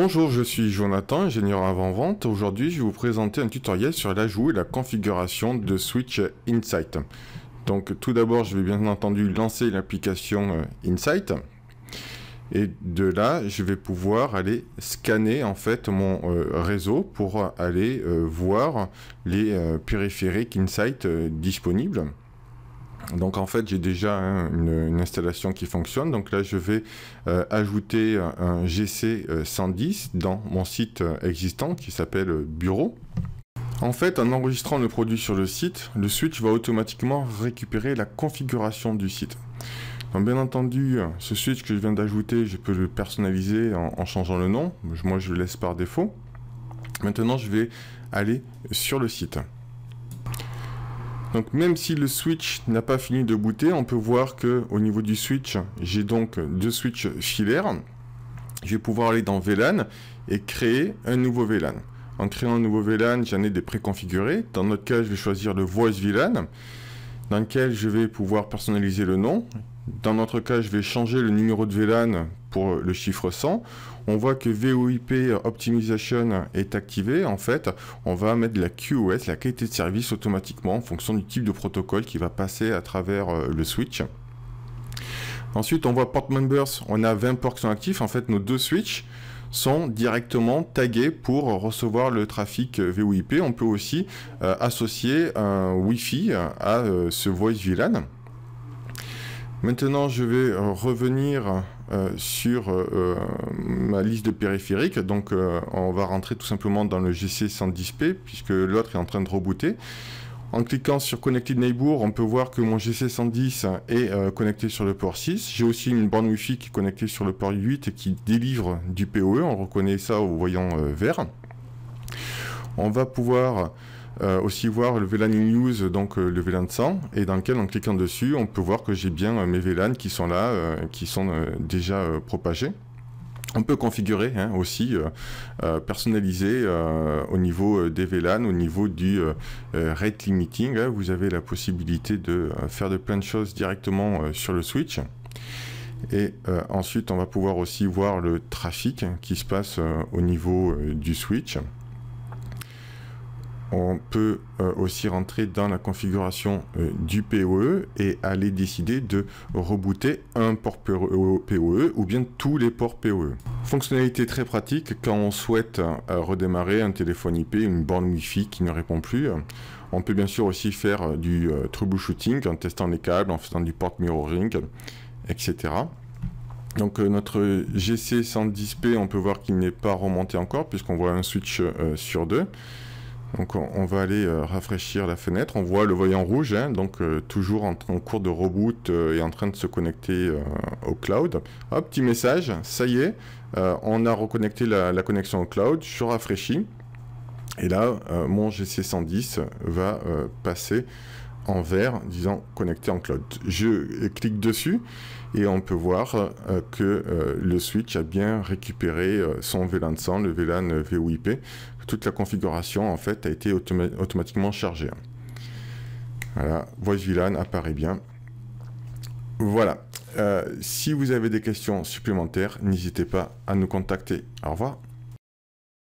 Bonjour, je suis Jonathan, ingénieur avant-vente. Aujourd'hui, je vais vous présenter un tutoriel sur l'ajout et la configuration de Switch Insight. Donc, tout d'abord, je vais bien entendu lancer l'application Insight. Et de là, je vais pouvoir aller scanner en fait mon réseau pour aller voir les périphériques Insight disponibles. Donc en fait j'ai déjà une installation qui fonctionne. Donc là je vais ajouter un GC 110 dans mon site existant qui s'appelle Bureau. En fait, en enregistrant le produit sur le site, le switch va automatiquement récupérer la configuration du site. Donc bien entendu, ce switch que je viens d'ajouter, je peux le personnaliser en changeant le nom. Moi je le laisse par défaut. Maintenant je vais aller sur le site. Donc même si le switch n'a pas fini de booter, on peut voir que au niveau du switch, j'ai donc deux switches filaires. Je vais pouvoir aller dans VLAN et créer un nouveau VLAN. En créant un nouveau VLAN, j'en ai des préconfigurés. Dans notre cas, je vais choisir le Voice VLAN, dans lequel je vais pouvoir personnaliser le nom. Dans notre cas, je vais changer le numéro de VLAN pour le chiffre 100. On voit que VoIP Optimization est activé. En fait, on va mettre de la QoS, la qualité de service, automatiquement en fonction du type de protocole qui va passer à travers le switch. Ensuite, on voit Port Members, on a 20 ports qui sont actifs. En fait, nos deux switches sont directement tagués pour recevoir le trafic VoIP. On peut aussi associer un Wi-Fi à ce Voice VLAN. Maintenant, je vais revenir sur ma liste de périphériques. Donc, on va rentrer tout simplement dans le GC110P, puisque l'autre est en train de rebooter. En cliquant sur Connected Neighbor, on peut voir que mon GC110 est connecté sur le port 6. J'ai aussi une borne Wi-Fi qui est connectée sur le port 8 et qui délivre du PoE. On reconnaît ça au voyant vert. On va pouvoir aussi voir le VLAN in use, donc le VLAN 100, et dans lequel, en cliquant dessus, on peut voir que j'ai bien mes VLAN qui sont là, qui sont déjà propagés. On peut configurer aussi, personnaliser au niveau des VLAN, au niveau du rate limiting. Vous avez la possibilité de faire de plein de choses directement sur le switch. Et ensuite, on va pouvoir aussi voir le trafic qui se passe au niveau du switch. On peut aussi rentrer dans la configuration du PoE et aller décider de rebooter un port PoE ou bien tous les ports PoE. Fonctionnalité très pratique quand on souhaite redémarrer un téléphone IP, une borne Wi-Fi qui ne répond plus. On peut bien sûr aussi faire du troubleshooting en testant les câbles, en faisant du port mirroring, etc. Donc notre GC110P, on peut voir qu'il n'est pas remonté encore puisqu'on voit un switch sur deux. Donc on va aller rafraîchir la fenêtre, on voit le voyant rouge, donc toujours en cours de reboot et en train de se connecter au cloud. Hop, petit message, ça y est, on a reconnecté la connexion au cloud, je rafraîchis, et là mon GC110 va passer en vert, disant connecté en cloud. Je clique dessus et on peut voir que le switch a bien récupéré son VLAN 100, le VLAN VoIP. Toute la configuration en fait a été automatiquement chargée. Voilà, Voice VLAN apparaît bien. Voilà. Si vous avez des questions supplémentaires, n'hésitez pas à nous contacter. Au revoir.